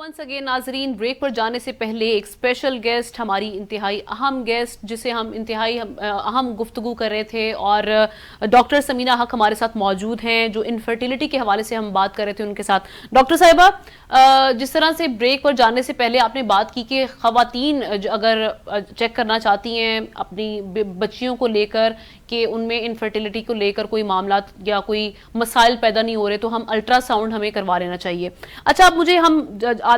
Once again नाजरीन, break पर जाने से पहले एक स्पेशल गेस्ट, हमारी इंतहाई अहम गेस्ट जिसे हम इंतहाई अहम गुफ्तगू कर रहे थे, और डॉक्टर समीना हक हमारे साथ मौजूद हैं जो इनफर्टिलिटी के हवाले से हम बात कर रहे थे उनके साथ। डॉक्टर साहिबा, जिस तरह से ब्रेक पर जाने से पहले आपने बात की कि ख़वातीन अगर चेक करना चाहती हैं अपनी बच्चियों को लेकर कि उनमें इनफर्टिलिटी को लेकर कोई मामला या कोई मसाइल पैदा नहीं हो रहे, तो हम अल्ट्रासाउंड हमें करवा लेना चाहिए। अच्छा, अब मुझे हम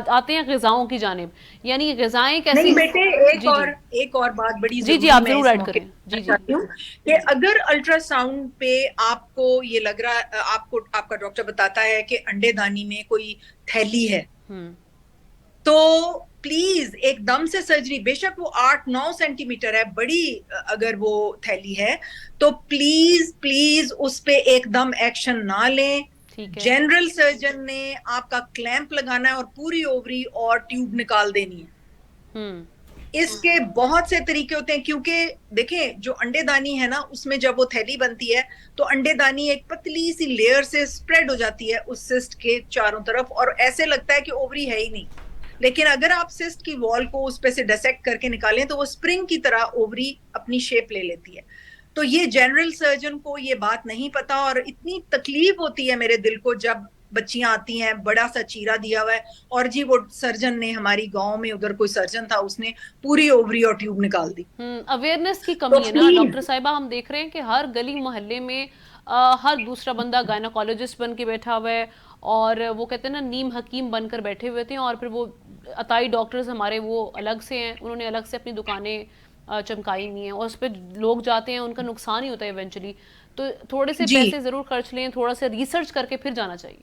आते हैं ग़िज़ाओं की जानिब, यानी ग़िज़ाएं नहीं कैसी। बेटे, जी जी एक और बात बड़ी जी जी, जरूरी आप मैं जरूर इस ऐड मौके करें। पर जी कहना जी। चाहती हूँ कि अगर अल्ट्रासाउंड पे आपको ये लग रहा, आपको आपका डॉक्टर बताता है कि अंडेदानी में कोई थैली है, हम्म। तो प्लीज एकदम से सर्जरी, बेशक वो 8-9 सेंटीमीटर है बड़ी, अगर वो थैली है तो प्लीज प्लीज उस पे एकदम एक्शन ना लें। ठीक है। जनरल सर्जन ने आपका क्लैंप लगाना है और पूरी ओवरी और ट्यूब निकाल देनी है। हम्म। इसके बहुत से तरीके होते हैं, क्योंकि देखें जो अंडेदानी है ना, उसमें जब वो थैली बनती है तो अंडेदानी एक पतली सी लेयर से स्प्रेड हो जाती है उस सिस्ट के चारों तरफ, और ऐसे लगता है कि ओवरी है ही नहीं। लेकिन अगर आप सिस्ट की वॉल को उस पे से डिसेक्ट करके निकालें तो वो स्प्रिंग की तरह ओवरी अपनी शेप ले लेती है। तो ये जनरल सर्जन को ये बात नहीं पता, और इतनी तकलीफ होती है मेरे दिल को जब बच्चियां आती हैं, बड़ा सा चीरा दिया हुआ है, और जी वो सर्जन ने, हमारी गांव में उधर कोई सर्जन था, उसने पूरी ओवरी और ट्यूब निकाल दी। अवेयरनेस की तो कमी है ना प्लीज, डॉक्टर साहिबा, हम देख रहे हैं कि हर गली मोहल्ले में हर दूसरा बंदा गायनाकोलॉजिस्ट बन के बैठा हुआ है, और वो कहते हैं ना नीम हकीम बनकर बैठे हुए थे, और फिर वो अताई डॉक्टर्स हमारे वो अलग से हैं, उन्होंने अलग से अपनी दुकानें चमकाई हुई हैं, और उस पर लोग जाते हैं, उनका नुकसान ही होता है इवेंचुअली। तो थोड़े से जी पैसे ज़रूर खर्च लें, थोड़ा सा रिसर्च करके फिर जाना चाहिए।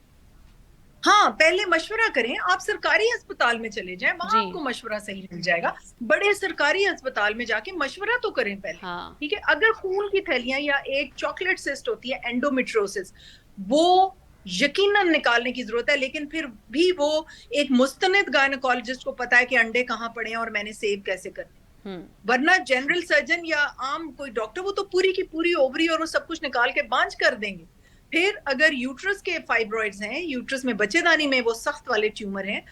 हाँ, पहले मशवरा करें। आप सरकारी अस्पताल में चले जाएं, वहां जी। आपको मशवरा सही मिल जाएगा। बड़े सरकारी अस्पताल में जाके मशवरा तो करें पहले। हाँ। ठीक है, अगर खून की थैलियां या एक चॉकलेट सिस्ट होती है, एंडोमेट्रोसिस, वो यकीनन निकालने की जरूरत है, लेकिन फिर भी वो एक मुस्तनद गायनोकोलॉजिस्ट को पता है कि अंडे कहाँ पड़े हैं और मैंने सेव कैसे करने। हम्म। वरना जनरल सर्जन या आम कोई डॉक्टर, वो तो पूरी की पूरी ओवरी और वो सब कुछ निकाल के बांझ कर देंगे। फिर अगर यूट्रस के फाइब्रॉइड्स हैं, यूट्रस में बच्चेदानी में वो सख्त वाले ट्यूमर हैं,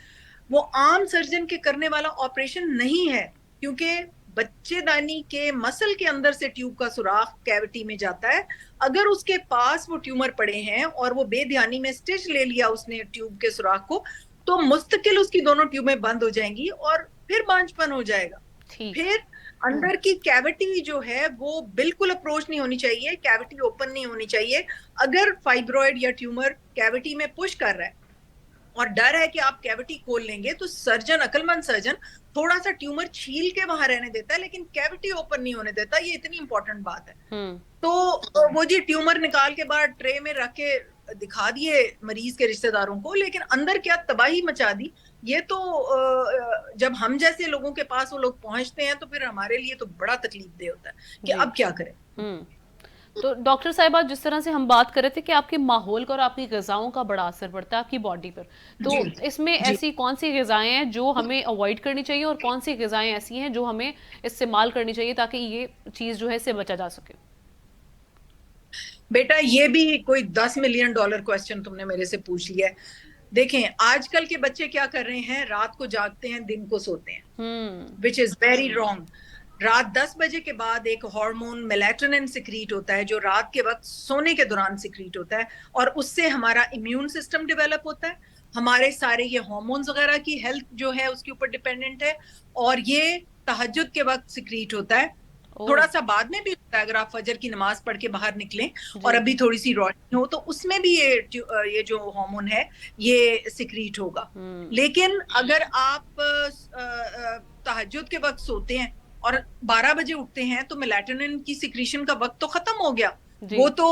वो आम सर्जन के करने वाला ऑपरेशन नहीं है, क्योंकि बच्चेदानी के मसल के अंदर से ट्यूब का सुराख कैविटी में जाता है। अगर उसके पास वो ट्यूमर पड़े हैं और वो बेध्यानी में स्टिच ले लिया उसने ट्यूब के सुराख को, तो मुस्तकिल उसकी दोनों ट्यूबें बंद हो जाएंगी और फिर बांझपन हो जाएगा। ठीक है। फिर अंदर की कैविटी जो है वो बिल्कुल अप्रोच नहीं होनी चाहिए, कैविटी ओपन नहीं होनी चाहिए। अगर फाइब्रॉइड या ट्यूमर कैविटी में पुश कर रहा है और डर है कि आप कैविटी खोल लेंगे, तो सर्जन, अक्लमंद सर्जन, थोड़ा सा ट्यूमर छील के वहां रहने देता है, लेकिन कैविटी ओपन नहीं होने देता। ये इतनी इंपॉर्टेंट बात है। हम्म। तो वो जी ट्यूमर निकाल के बाद ट्रे में रख के दिखा दिए मरीज के रिश्तेदारों को, लेकिन अंदर क्या तबाही मचा दी, ये तो जब हम जैसे लोगों के पास वो लोग पहुंचते हैं तो फिर हमारे लिए तो बड़ा तकलीफ दे होता है कि जी। अब क्या करें। हम्म। तो डॉक्टर साहिबा, जिस तरह से हम बात कर रहे थे कि आपके माहौल का और आपकी ग़िज़ाओं का बड़ा असर पड़ता है आपकी बॉडी पर, तो जी इसमें जी ऐसी कौन सी ग़िज़ाएं हैं जो हमें अवॉइड करनी चाहिए, और कौन सी ग़िज़ाएं ऐसी हैं जो हमें इस्तेमाल करनी चाहिए ताकि ये चीज़ जो है इससे बचा जा सके। बेटा, ये भी कोई $10 मिलियन क्वेश्चन तुमने मेरे से पूछ लिया है। देखें, आजकल के बच्चे क्या कर रहे हैं, रात को जागते हैं, दिन को सोते हैं, hmm. Which is very wrong. रात 10 बजे के बाद एक हार्मोन मेलेटोनिन सिक्रीट होता है, जो रात के वक्त सोने के दौरान सिक्रीट होता है, और उससे हमारा इम्यून सिस्टम डेवलप होता है। हमारे सारे ये हार्मोन्स वगैरह की हेल्थ जो है उसके ऊपर डिपेंडेंट है, और ये तहज्जुद के वक्त सिक्रीट होता है। ओ। थोड़ा सा बाद में भी होता है, अगर आप फजर की नमाज पढ़ के बाहर निकलें और जी। अभी थोड़ी सी रोशनी हो तो उसमें भी ये जो हार्मोन है ये सिक्रीट होगा। हम्म। लेकिन अगर आप तहज्जुद के वक्त सोते हैं और 12 बजे उठते हैं, तो मेलाटोनिन की सिक्रीशन का वक्त तो खत्म हो गया। जी। वो तो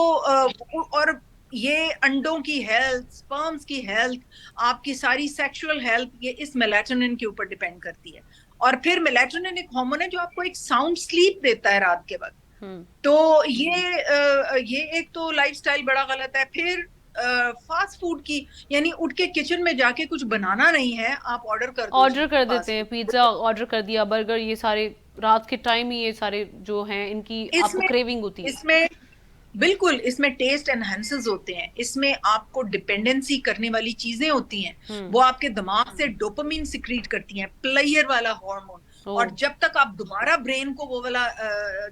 और ये अंडों की हेल्थ, स्पर्म्स की हेल्थ, आपकी सारी सेक्सुअल हेल्थ, ये इस मेलाटोनिन के ऊपर डिपेंड करती है। और फिर मेलाटोनिन एक हार्मोन है जो आपको एक साउंड स्लीप देता है रात के वक्त। हम्म। तो ये एक तो लाइफस्टाइल बड़ा गलत है। फिर फास्ट फूड की, यानी उठ के किचन में जाके कुछ बनाना नहीं है, आप ऑर्डर कर दो ऑर्डर जी कर देते फास्ट हैं, फूड। पिज्ज़ा ऑर्डर कर दिया, बर्गर, ये सारे रात के टाइम ही ये सारे जो हैं इनकी आपको इसमें क्रेविंग होती है। इसमें बिल्कुल, इसमें टेस्ट एनहांसेस होते हैं, इसमें आपको डिपेंडेंसी करने वाली चीजें होती हैं, वो आपके दिमाग से डोपामिन सिक्रीट करती हैं, प्लेयर वाला हार्मोन। और जब तक आप दोबारा ब्रेन को वो वाला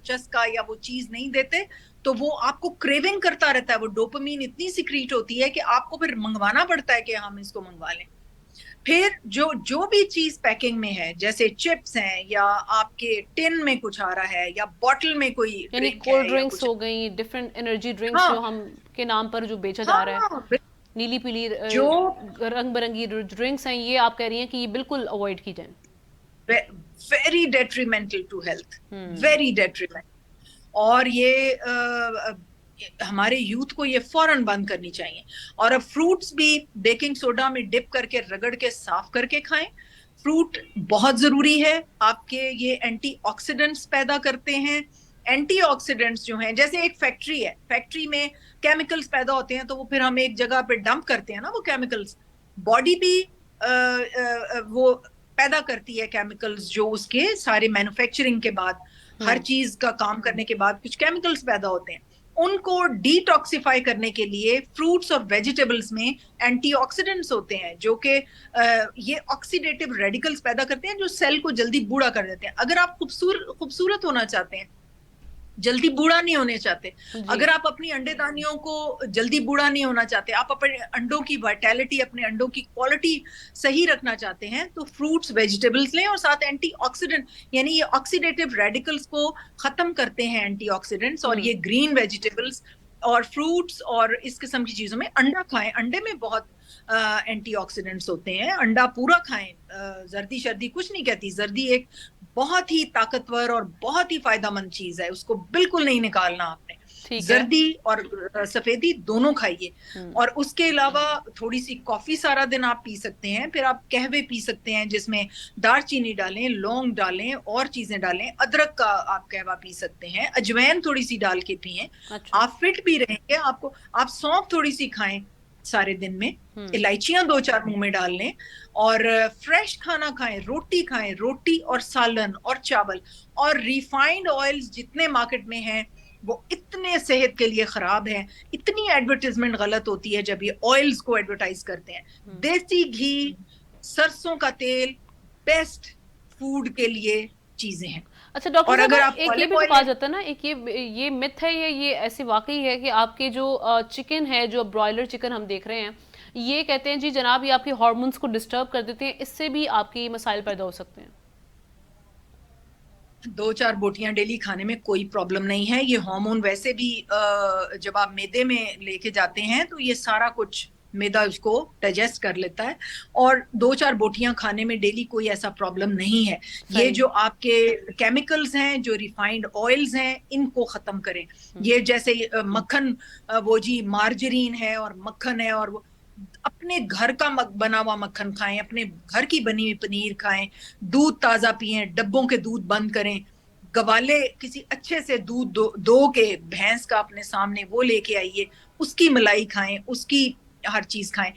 चस्का या वो चीज नहीं देते, तो वो आपको क्रेविंग करता रहता है। वो डोपामिन इतनी सिक्रीट होती है कि आपको फिर मंगवाना पड़ता है कि हम इसको मंगवा लें। फिर जो जो भी चीज पैकिंग में है, जैसे चिप्स हैं या आपके टिन में कुछ आ रहा है या बॉटल में कोई यानी ड्रिंक कोल्ड है या ड्रिंक्स कुछ, हो गई, डिफरेंट एनर्जी ड्रिंक्स जो हाँ हम के नाम पर जो बेचा जा रहा है, हाँ, नीली पीली जो रंग बिरंगी ड्रिंक्स हैं, ये आप कह रही हैं कि ये बिल्कुल अवॉइड की जाए। Very detrimental to health, very detrimental. और ये हमारे यूथ को ये फौरन बंद करनी चाहिए। और अब फ्रूट्स भी बेकिंग सोडा में डिप करके रगड़ के साफ करके खाएं। फ्रूट बहुत जरूरी है, आपके ये एंटीऑक्सीडेंट्स पैदा करते हैं। एंटीऑक्सीडेंट्स जो हैं, जैसे एक फैक्ट्री है, फैक्ट्री में केमिकल्स पैदा होते हैं, तो वो फिर हम एक जगह पे डंप करते हैं ना वो केमिकल्स। बॉडी भी वो पैदा करती है केमिकल्स, जो उसके सारे मैन्युफैक्चरिंग के बाद, हर चीज का काम करने के बाद कुछ केमिकल्स पैदा होते हैं। उनको डिटॉक्सिफाई करने के लिए फ्रूट्स और वेजिटेबल्स में एंटीऑक्सीडेंट्स होते हैं, जो कि ये ऑक्सीडेटिव रेडिकल्स पैदा करते हैं, जो सेल को जल्दी बूढ़ा कर देते हैं। अगर आप खूबसूरत होना चाहते हैं, जल्दी बूढ़ा नहीं होने चाहते, अगर आप अपनी अंडेदानियों को जल्दी बूढ़ा नहीं होना चाहते, आप अपने अंडों की वाइटैलिटी, अपने अंडों की क्वालिटी सही रखना चाहते हैं, तो फ्रूट्स वेजिटेबल्स लें। और साथ एंटीऑक्सीडेंट, यानी ये ऑक्सीडेटिव रेडिकल्स को खत्म करते हैं एंटीऑक्सीडेंट्स। और ये ग्रीन वेजिटेबल्स और फ्रूट्स और इस किस्म की चीजों में अंडा खाएं। अंडे में बहुत एंटीऑक्सीडेंट्स होते हैं, अंडा पूरा खाएं। जर्दी शर्दी कुछ नहीं कहती, जर्दी एक बहुत ही ताकतवर और बहुत ही फायदेमंद चीज है, उसको बिल्कुल नहीं निकालना आपने। जर्दी और सफेदी दोनों खाइए। और उसके अलावा थोड़ी सी कॉफी सारा दिन आप पी सकते हैं। फिर आप कहवे पी सकते हैं, जिसमें दालचीनी डालें, लौंग डालें और चीजें डालें। अदरक का आप कहवा पी सकते हैं, अजवाइन थोड़ी सी डाल के पिए। आप फिट भी रहेंगे। आपको आप सौंफ थोड़ी सी खाएं सारे दिन में, इलायचियां 2-4 मुंह में डाल लें, और फ्रेश खाना खाएं, रोटी खाएं, रोटी और सालन और चावल। और रिफाइंड ऑयल्स जितने मार्केट में हैं वो इतने सेहत के लिए खराब हैं। इतनी एडवर्टाइजमेंट गलत होती है जब ये ऑयल्स को एडवर्टाइज करते हैं। देसी घी, सरसों का तेल बेस्ट फूड के लिए चीजें हैं। अच्छा डॉक्टर साहब, एक ये भी तो कहा जाता है ना, एक ये मिथ है, ये ऐसी वाकई है कि आपके जो चिकन है, जो ब्रॉयलर चिकन हम देख रहे हैं, ये कहते हैं जी जनाब, ये आपके हार्मोन्स को डिस्टर्ब कर देते हैं, इससे भी आपके मसाइल पैदा हो सकते हैं। 2-4 बोटियां डेली खाने में कोई प्रॉब्लम नहीं है। ये हार्मोन वैसे भी जब आप मैदे में लेके जाते हैं तो ये सारा कुछ मैदा उसको डाइजेस्ट कर लेता है। और 2-4 बोटियां खाने में डेली कोई ऐसा प्रॉब्लम नहीं है। ये जो आपके केमिकल्स हैं, जो रिफाइंड ऑयल्स हैं, इनको खत्म करें। ये जैसे मक्खन, वो जी मार्जरीन है और मक्खन है, और वो अपने घर का बना हुआ मक्खन खाएं, अपने घर की बनी हुई पनीर खाएं, दूध ताजा पिएं, डब्बों के दूध बंद करें। गवाले किसी अच्छे से दूध दो के भैंस का अपने सामने वो लेके आइए, उसकी मलाई खाएं, उसकी हर चीज खाएं।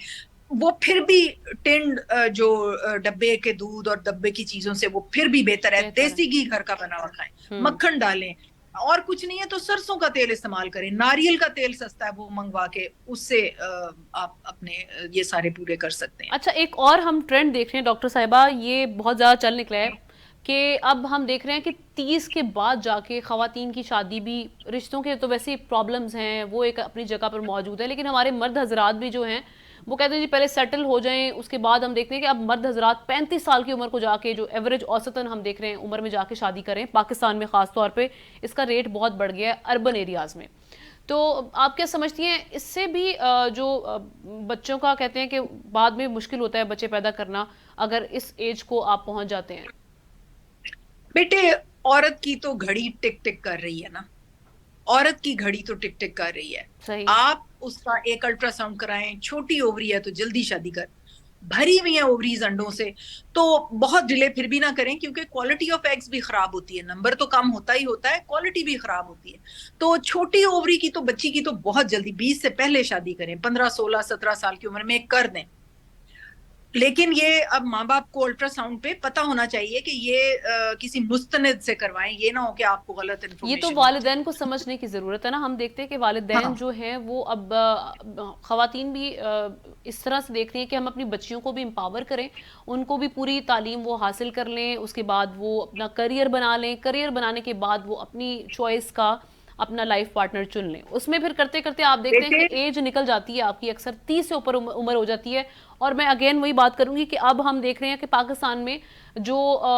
वो फिर भी टिंड जो डब्बे के दूध और डब्बे की चीजों से वो फिर भी बेहतर है। देसी घी घर का बना हुआ खाएं, मक्खन डालें। और कुछ नहीं है तो सरसों का तेल इस्तेमाल करें, नारियल का तेल सस्ता है, वो मंगवा के उससे आप अपने ये सारे पूरे कर सकते हैं। अच्छा, एक और हम ट्रेंड देख रहे हैं डॉक्टर साहिबा, ये बहुत ज्यादा चल निकला है कि अब हम देख रहे हैं कि 30 के बाद जाके खवातीन की शादी भी, रिश्तों के तो वैसे प्रॉब्लम्स हैं वो एक अपनी जगह पर मौजूद है, लेकिन हमारे मर्द हजरात भी जो हैं वो कहते हैं जी पहले सेटल हो जाएं, उसके बाद हम देखते हैं कि अब मर्द हजरात 35 साल की उम्र को जाके, जो एवरेज औसतन हम देख रहे हैं उम्र में जाके शादी करें, पाकिस्तान में खास तौर पे इसका रेट बहुत बढ़ गया है अर्बन एरियाज में। तो आप क्या समझती हैं, इससे भी जो बच्चों का कहते हैं कि बाद में मुश्किल होता है बच्चे पैदा करना अगर इस एज को आप पहुंच जाते हैं? बेटे, औरत की तो घड़ी टिक टिक कर रही है ना, औरत की घड़ी तो टिक टिक कर रही है। सही। आप उसका एक अल्ट्रासाउंड कराएं, छोटी ओवरी है तो जल्दी शादी कर, भरी हुई है ओवरीज अंडों से तो बहुत डिले फिर भी ना करें, क्योंकि क्वालिटी ऑफ एग्स भी खराब होती है। नंबर तो कम होता ही होता है, क्वालिटी भी खराब होती है। तो छोटी ओवरी की तो बच्ची की तो बहुत जल्दी 20 से पहले शादी करें, 15, 16, 17 साल की उम्र में कर दें। लेकिन ये अब माँ बाप को अल्ट्रासाउंड पे पता होना चाहिए कि ये किसी मुस्तनिद से करवाएं, ये ना हो कि आपको गलत ये तो इन्फॉर्मेशन मिल जाए। वालिदैन को समझने की ज़रूरत है ना। हम देखते हैं कि वालिदैन हाँ, जो हैं वो अब ख़वातीन भी इस तरह से देख रही हैं कि हम अपनी बच्चियों को भी एम्पावर करें, उनको भी पूरी तालीम वो हासिल कर लें, उसके बाद वो अपना करियर बना लें, करियर बनाने के बाद वो अपनी चॉइस का अपना लाइफ पार्टनर चुन लें। उसमें फिर करते करते आप देखते हैं बेटे। कि एज निकल जाती है आपकी, अक्सर 30 से ऊपर उम्र हो जाती है। और मैं अगेन वही बात करूंगी कि अब हम देख रहे हैं कि पाकिस्तान में जो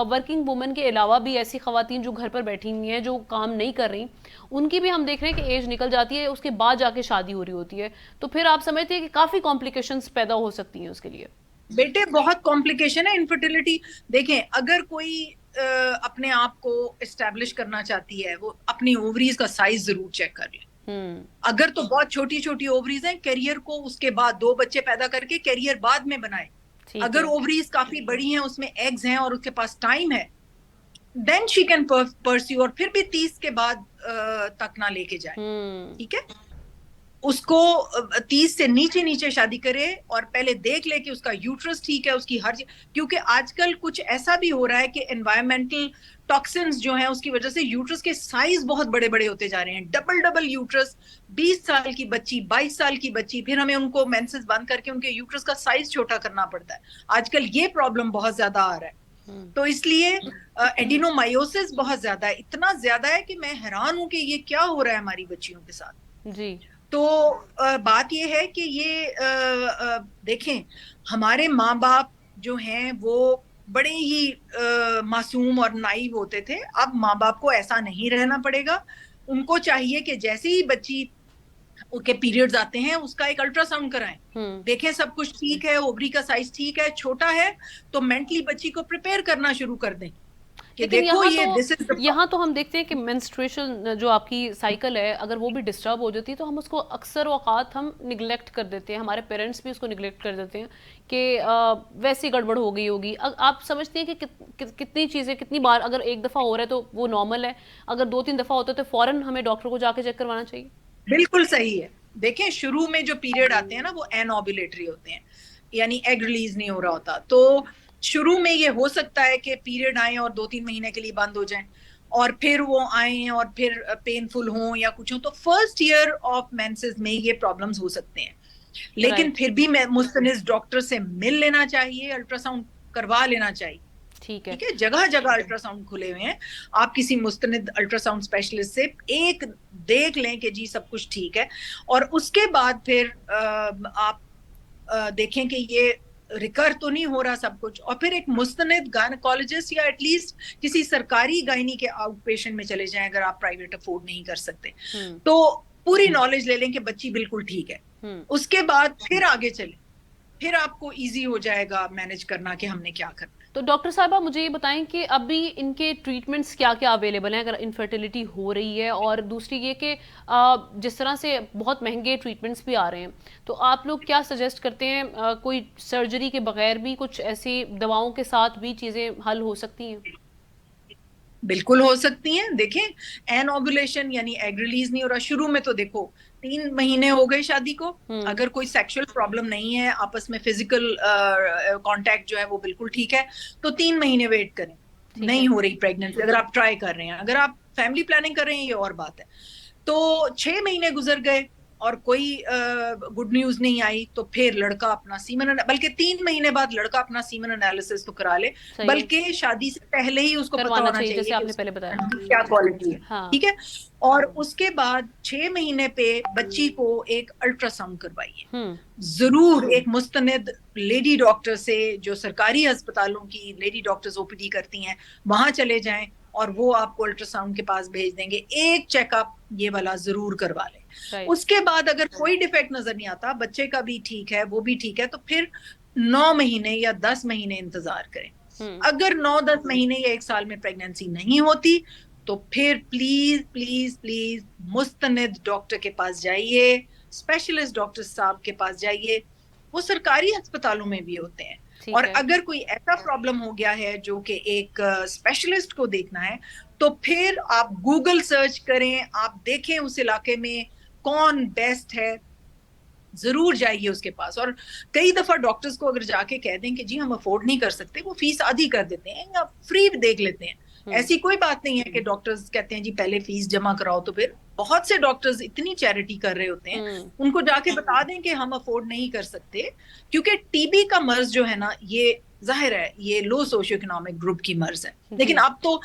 वर्किंग वुमेन के अलावा भी ऐसी खवातीन जो घर पर बैठी हुई हैं, जो काम नहीं कर रही, उनकी भी हम देख रहे हैं कि एज निकल जाती है, उसके बाद जाके शादी हो रही होती है। तो फिर आप समझते हैं कि काफ़ी कॉम्प्लिकेशंस पैदा हो सकती हैं उसके लिए। बेटे बहुत कॉम्प्लिकेशन है इनफर्टिलिटी। देखें, अगर कोई अपने आप को एस्टेब्लिश करना चाहती है, वो अपनी ओवरीज का साइज जरूर चेक कर ले। हम्म। अगर तो बहुत छोटी छोटी ओवरीज हैं, करियर को उसके बाद 2 बच्चे पैदा करके करियर बाद में बनाए। ठीक अगर है। ओवरीज काफी बड़ी हैं, उसमें एग्स हैं और उसके पास टाइम है, देन शी कैन परस्यू, और फिर भी 30 के बाद तक ना लेके जाए। हम्म। ठीक है, उसको 30 से नीचे नीचे शादी करे और पहले देख ले कि उसका यूट्रस ठीक है, उसकी हर क्योंकि आजकल कुछ ऐसा भी हो रहा है कि एनवायरमेंटल टॉक्सिन्स जो हैं उसकी वजह से यूट्रस के साइज बहुत बड़े बड़े होते जा रहे हैं। डबल डबल यूट्रस, 20 साल की बच्ची, 22 साल की बच्ची, फिर हमें उनको मेंसेस बंद करके उनके यूट्रस का साइज छोटा करना पड़ता है। आजकल ये प्रॉब्लम बहुत ज्यादा आ रहा है। तो इसलिए एडिनोमायोसिस बहुत ज्यादा है, इतना ज्यादा है कि मैं हैरान हूं कि ये क्या हो रहा है हमारी बच्चियों के साथ। जी। तो बात ये है कि ये देखें, हमारे माँ बाप जो हैं वो बड़े ही मासूम और नाइव होते थे। अब माँ बाप को ऐसा नहीं रहना पड़ेगा। उनको चाहिए कि जैसे ही बच्ची के पीरियड्स आते हैं उसका एक अल्ट्रासाउंड कराएं, हम्म। देखें सब कुछ ठीक है, ओवरी का साइज ठीक है, छोटा है तो मेंटली बच्ची को प्रिपेयर करना शुरू कर दें कि लेकिन देखो यहाँ तो ये दिस इज द। यहाँ तो हम देखते हैं कि मेंस्ट्रुएशन जो आपकी साइकिल है, अगर वो भी डिस्टर्ब हो जाती है तो हम उसको अक्सर औकात हम निगलेक्ट कर देते हैं, हमारे पेरेंट्स भी उसको निगलेक्ट कर देते हैं कि वैसी गड़बड़ हो गई होगी। आप समझते हैं कि कितनी चीज़ें, कितनी बार अगर एक दफ़ा हो रहा है तो वो नॉर्मल है, अगर 2-3 दफ़ा होता है तो फ़ौरन हमें डॉक्टर को जाके चेक करवाना चाहिए? बिल्कुल सही है। देखें, शुरू में जो पीरियड आते हैं ना वो एनओबुलेटरी होते हैं, यानी एग रिलीज नहीं हो रहा होता। तो शुरू में ये हो सकता है कि पीरियड आए और 2-3 महीने के लिए बंद हो जाएं, और फिर वो आए और फिर पेनफुल हों या कुछ हो, तो फर्स्ट ईयर ऑफ मेंसेस में ये प्रॉब्लम्स हो सकते हैं। लेकिन राइट। फिर भी मैं मुस्तनिद डॉक्टर से मिल लेना चाहिए, अल्ट्रासाउंड करवा लेना चाहिए। ठीक है। ठीक है, जगह जगह अल्ट्रासाउंड खुले हुए हैं। आप किसी मुस्तनिद अल्ट्रासाउंड स्पेशलिस्ट से एक देख लें कि जी सब कुछ ठीक है, और उसके बाद फिर आप देखें कि ये रिकर तो नहीं हो रहा सब कुछ, और फिर एक मुस्तनिद गायनेकोलॉजिस्ट या एटलीस्ट किसी सरकारी गायनी के आउट पेशेंट में चले जाएं अगर आप प्राइवेट अफोर्ड नहीं कर सकते। हम्म। तो पूरी नॉलेज ले लें कि बच्ची बिल्कुल ठीक है, हम्म। उसके बाद फिर आगे चले, फिर आपको इजी हो जाएगा मैनेज करना कि हमने क्या करना है। तो डॉक्टर साहबा मुझे ये बताएं कि अभी इनके ट्रीटमेंट्स क्या क्या अवेलेबल हैं अगर इनफर्टिलिटी हो रही है, और दूसरी ये कि जिस तरह से बहुत महंगे ट्रीटमेंट्स भी आ रहे हैं, तो आप लोग क्या सजेस्ट करते हैं? कोई सर्जरी के बगैर भी कुछ ऐसी दवाओं के साथ भी चीज़ें हल हो सकती हैं? बिल्कुल हो सकती हैं। देखें, एन ओवुलेशन यानी एग रिलीज नहीं हो रहा, शुरू में तो देखो 3 महीने हो गए शादी को, अगर कोई सेक्सुअल प्रॉब्लम नहीं है, आपस में फिजिकल कांटेक्ट जो है वो बिल्कुल ठीक है, तो 3 महीने वेट करें। ठीक नहीं है। हो रही प्रेगनेंसी, अगर आप ट्राई कर रहे हैं, अगर आप फैमिली प्लानिंग कर रहे हैं ये और बात है। तो 6 महीने गुजर गए और कोई गुड न्यूज नहीं आई, तो फिर लड़का अपना सीमन, बल्कि 3 महीने बाद लड़का अपना सीमन एनालिसिस तो करा ले, सही है। बल्कि शादी से पहले ही उसको पता करवाना होना चाहिए चाहिए जैसे कि आपने पहले बताया। उसकी क्या क्वालिटी है। हाँ। ठीक है, और उसके बाद 6 महीने पे बच्ची को एक अल्ट्रासाउंड करवाइए जरूर, एक मुस्तनिद लेडी डॉक्टर से, जो सरकारी अस्पतालों की लेडी डॉक्टर्स ओपीडी करती हैं, वहां चले जाएं और वो आपको अल्ट्रासाउंड के पास भेज देंगे। एक चेकअप ये वाला जरूर करवा लें। राइट। उसके बाद अगर कोई डिफेक्ट नजर नहीं आता, बच्चे का भी ठीक है, वो भी ठीक है, तो फिर 9 महीने या 10 महीने इंतजार करें। अगर 9-10 महीने या 1 साल में प्रेगनेंसी नहीं होती, तो फिर प्लीज प्लीज प्लीज मुस्तनिद डॉक्टर के पास जाइए, स्पेशलिस्ट डॉक्टर साहब के पास जाइए, वो सरकारी अस्पतालों में भी होते हैं। और ठीक है। अगर कोई ऐसा प्रॉब्लम हो गया है जो कि एक स्पेशलिस्ट को देखना है, तो फिर आप गूगल सर्च करें, आप देखें उस इलाके में कौन बेस्ट है, जरूर जाइए उसके पास। और कई दफा डॉक्टर्स को अगर जाके कह दें कि जी हम अफोर्ड नहीं कर सकते, वो फीस आधी कर देते हैं या फ्री देख लेते हैं। ऐसी कोई बात नहीं है कि डॉक्टर्स कहते हैं जी पहले फीस जमा कराओ। तो फिर बहुत से डॉक्टर्स इतनी चैरिटी कर रहे होते हैं, उनको जाके बता दें कि हम अफोर्ड नहीं कर सकते। क्योंकि टीबी का मर्ज जो है ना, ये जाहिर है ये लो सोशियो इकोनॉमिक ग्रुप की मर्ज है, लेकिन अब तो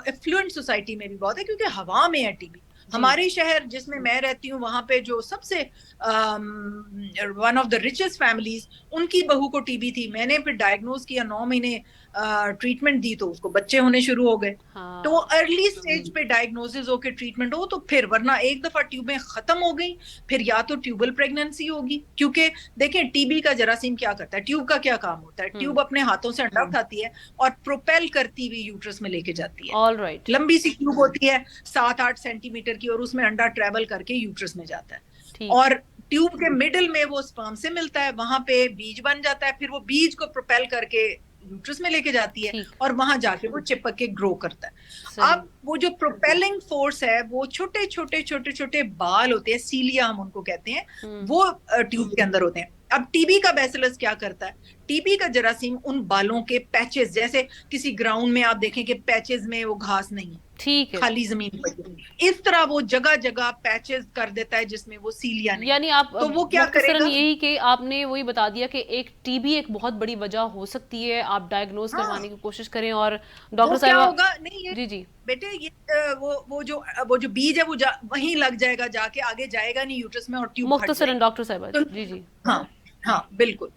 एफ्लुएंट सोसाइटी में भी बहुत है, क्योंकि हवा में है टीबी। हमारे शहर जिसमें मैं रहती हूँ, वहां पे जो सबसे one of the richest families, उनकी बहू को टीबी थी। मैंने फिर डायग्नोज किया, 9 महीने ट्रीटमेंट दी, तो उसको बच्चे होने शुरू हो गए। तो वो अर्ली स्टेज पे डायग्नोसिस हो के ट्रीटमेंट हो तो फिर, वरना एक दफा ट्यूबें खत्म हो गई फिर या तो ट्यूबल प्रेगनेंसी होगी। क्योंकि देखें टीबी का जरासीम क्या करता है, ट्यूब का क्या काम होता है, ट्यूब अपने हाथों से अंडा उठाती है और प्रोपेल करती हुई यूट्रस में लेके जाती है। All right. लंबी सी ट्यूब होती है 7-8 सेंटीमीटर की, और उसमें अंडा ट्रेवल करके यूट्रस में जाता है, और ट्यूब के मिडिल में वो स्पर्म से मिलता है, वहां पे बीज बन जाता है, फिर वो बीज को प्रोपेल करके यूट्रस में लेके जाती है और वहां जाके वो चिपक के ग्रो करता है। अब वो जो प्रोपेलिंग फोर्स है, वो छोटे छोटे छोटे छोटे बाल होते हैं, सीलिया हम उनको कहते हैं, वो ट्यूब के अंदर होते हैं। अब टीबी का बैसिलस क्या करता है, टीबी का जरासीम उन बालों के पैचेस, जैसे किसी ग्राउंड में आप देखें कि पैचेस में वो घास नहीं है, ठीक है, खाली जमीन पर, इस तरह वो जगह जगह पैचेस कर देता है जिसमें वो सीलिया नहीं। यानी आप तो वो क्या करेगा, यही कि आपने वही बता दिया कि एक टीबी एक बहुत बड़ी वजह हो सकती है, आप डायग्नोज करवाने की कोशिश करें। और डॉक्टर साहब क्या होगा, नहीं ये जी जी बेटे, ये वो जो बीज है वो वहीं लग जाएगा, जाके आगे जाएगा नहीं यूट्रस में, और ट्यूब फट मुख्तसरन जाएगी। डॉक्टर साहब तो जी जी हाँ बिल्कुल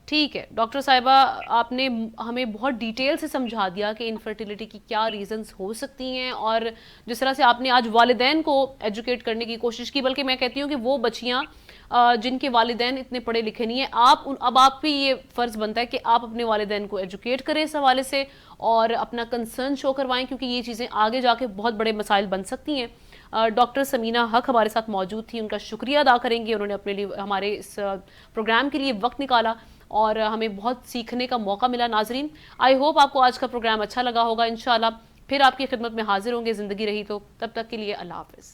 ठीक है। डॉक्टर साहिबा, आपने हमें बहुत डिटेल से समझा दिया कि इनफर्टिलिटी की क्या रीजंस हो सकती हैं, और जिस तरह से आपने आज वालिदैन को एजुकेट करने की कोशिश की, बल्कि मैं कहती हूँ कि वो बच्चियाँ जिनके वालिदैन इतने पढ़े लिखे नहीं है, अब आप भी ये फ़र्ज़ बनता है कि आप अपने वालिदैन को एजुकेट करें इस हवाले से और अपना कंसर्न शो करवाएं, क्योंकि ये चीज़ें आगे जाके बहुत बड़े मसाइल बन सकती हैं। डॉक्टर समीना हक हमारे साथ मौजूद थी, उनका शुक्रिया अदा करेंगे, उन्होंने अपने लिए हमारे इस प्रोग्राम के लिए वक्त निकाला और हमें बहुत सीखने का मौका मिला। नाजरीन, आई होप आपको आज का प्रोग्राम अच्छा लगा होगा। इंशाल्लाह फिर आपकी खिदमत में हाजिर होंगे, ज़िंदगी रही तो। तब तक के लिए अल्लाह हाफ़िज़।